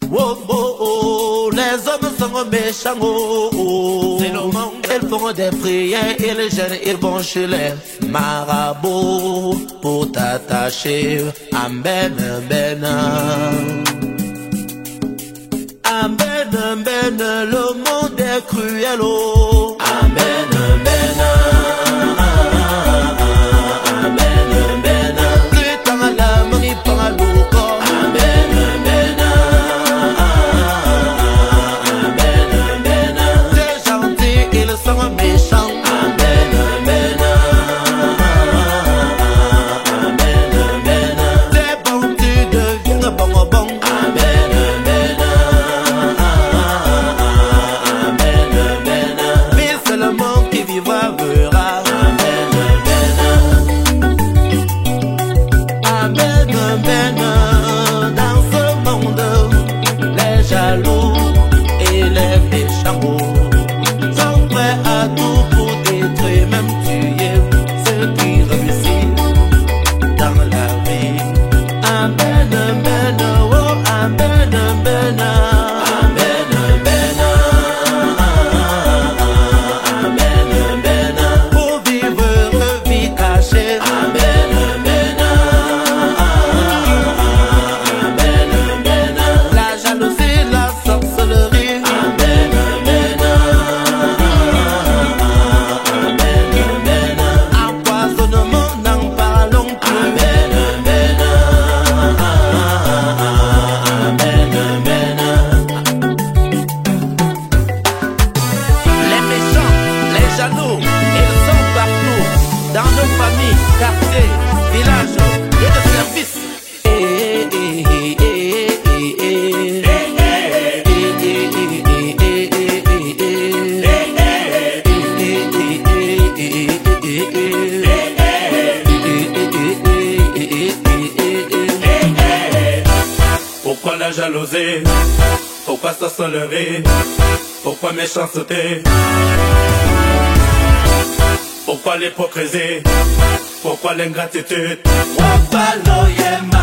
Oh, oh, oh, les hommes sont méchants, oh, oh. C'est le monde. Ils font des prières et les jeunes ils vont chez les marabouts pour t'attacher. Amen, amen. Amen, amen, le monde est cruel, oh. Amen, amen. Amen, amen. Plus tant la main, il prend l'eau. Amen, amen. Amen, amen. C'est gentil, ils sont méchants. Amen, amen. Amen, amen. C'est bon, tu deviens bon, bon. Amen, amen. Dans ce monde, les jaloux et les méchants sont prêts à tout pour détruire, même tuer ceux qui réussissent dans la vie. Amen, amen, oh, amen, amen. Amen, amen. Amen, amen. Pour vivre une vie cachée. Amen, amen. La jalousie, la sorcellerie. Amen, amen. Amen, amen. Empoisonnement, n'en parlons plus. Amen, amen. Amen, amen. Les méchants, les jaloux, ils sont partout, dans nos familles, quartiers, villages et de services. Pourquoi la jalousie? Pourquoi sorcellerie? Pourquoi méchanceté? Pourquoi l'hypocrisie? Pourquoi l'ingratitude? Wapalo yema.